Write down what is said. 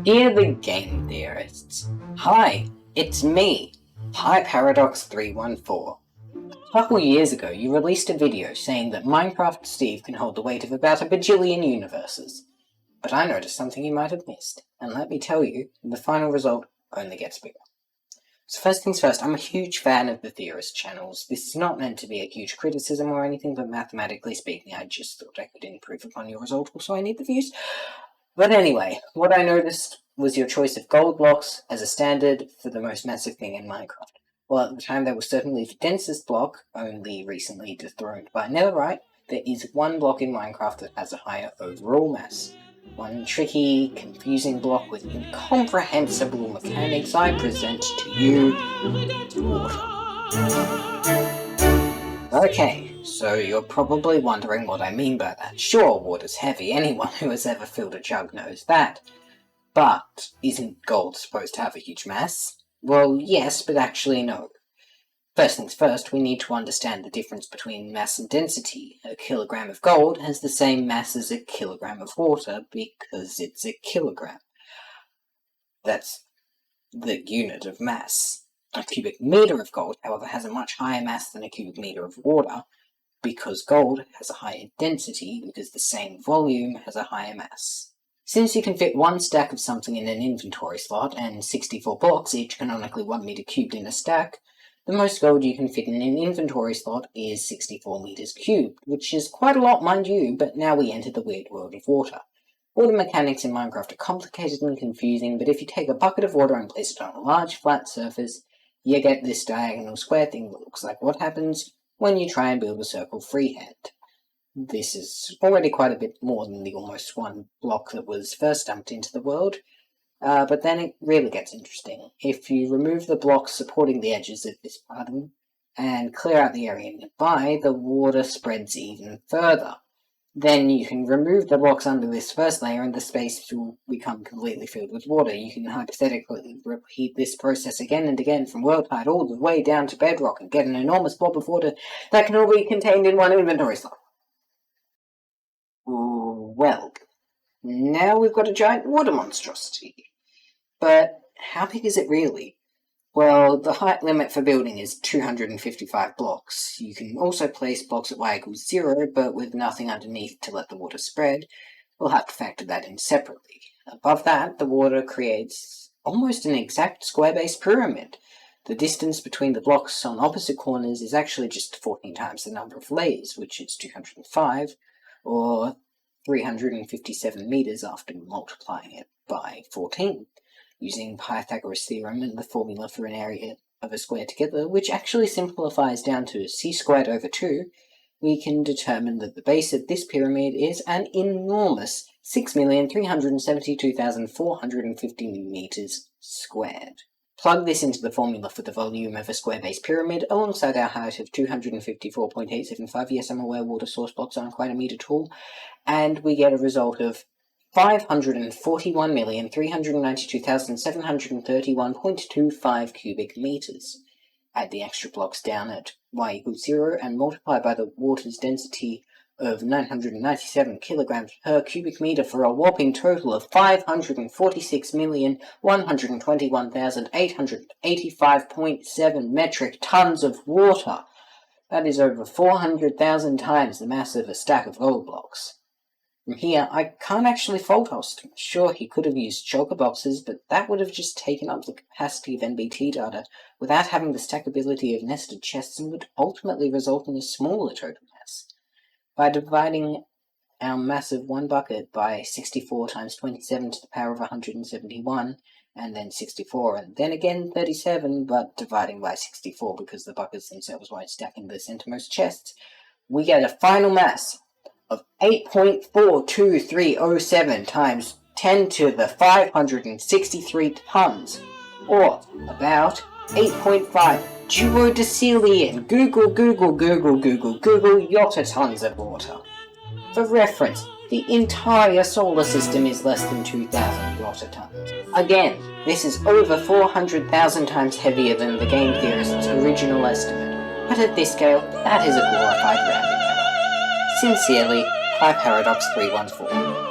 Dear the Game Theorists, hi, it's me, Paradox314. A couple years ago you released a video saying that Minecraft Steve can hold the weight of about a bajillion universes. But I noticed something you might have missed, and let me tell you, the final result only gets bigger. So first things first, I'm a huge fan of the Theorist channels. This is not meant to be a huge criticism or anything, but mathematically speaking, I just thought I could improve upon your result, also I need the views. But anyway, what I noticed was your choice of gold blocks as a standard for the most massive thing in Minecraft. Well, at the time that was certainly the densest block, only recently dethroned by netherite. There is one block in Minecraft that has a higher overall mass. One tricky, confusing block with incomprehensible mechanics I present to you, water. Okay, so you're probably wondering what I mean by that. Sure, water's heavy, anyone who has ever filled a jug knows that. But isn't gold supposed to have a huge mass? Well, yes, but actually no. First things first, we need to understand the difference between mass and density. A kilogram of gold has the same mass as a kilogram of water because it's a kilogram. That's the unit of mass. A cubic meter of gold, however, has a much higher mass than a cubic meter of water because gold has a higher density because the same volume has a higher mass. Since you can fit one stack of something in an inventory slot and 64 blocks, each canonically 1 meter cubed in a stack, the most gold you can fit in an inventory slot is 64 meters cubed, which is quite a lot, mind you, but now we enter the weird world of water. Water mechanics in Minecraft are complicated and confusing, but if you take a bucket of water and place it on a large flat surface, you get this diagonal square thing that looks like what happens when you try and build a circle freehand. This is already quite a bit more than the almost one block that was first dumped into the world, but then it really gets interesting. If you remove the blocks supporting the edges of this button and clear out the area nearby, the water spreads even further. Then you can remove the blocks under this first layer and the space will become completely filled with water. You can hypothetically repeat this process again and again from world height all the way down to bedrock and get an enormous blob of water that can all be contained in one inventory slot. Well, now we've got a giant water monstrosity. But how big is it really? Well, the height limit for building is 255 blocks. You can also place blocks at y equals 0, but with nothing underneath to let the water spread. We'll have to factor that in separately. Above that, the water creates almost an exact square-based pyramid. The distance between the blocks on opposite corners is actually just 14 times the number of layers, which is 205, or 357 meters after multiplying it by 14. Using Pythagoras' theorem and the formula for an area of a square together, which actually simplifies down to c squared over 2, we can determine that the base of this pyramid is an enormous 6,372,450 meters squared. Plug this into the formula for the volume of a square-based pyramid alongside our height of 254.875, yes, I'm aware water source blocks aren't quite a meter tall, and we get a result of 541,392,731.25 cubic meters. Add the extra blocks down at y equals 0 and multiply by the water's density of 997 kilograms per cubic meter for a whopping total of 546,121,885.7 metric tons of water. That is over 400,000 times the mass of a stack of gold blocks. From here, I can't actually fault Austin. Sure, he could have used shulker boxes, but that would have just taken up the capacity of NBT data without having the stackability of nested chests and would ultimately result in a smaller total mass. By dividing our massive one bucket by 64 times 27 to the power of 171, and then 64, and then again 37, but dividing by 64 because the buckets themselves won't stack in the centermost chests, we get a final mass of 8.42307 times 10 to the 563 tons, or about 8.5 duodecillion Google yottatons of water. For reference, the entire solar system is less than 2,000 yottatons. Again, this is over 400,000 times heavier than the Game Theorists' original estimate, but at this scale, that is a glorified rounding error. Sincerely, Paradox314.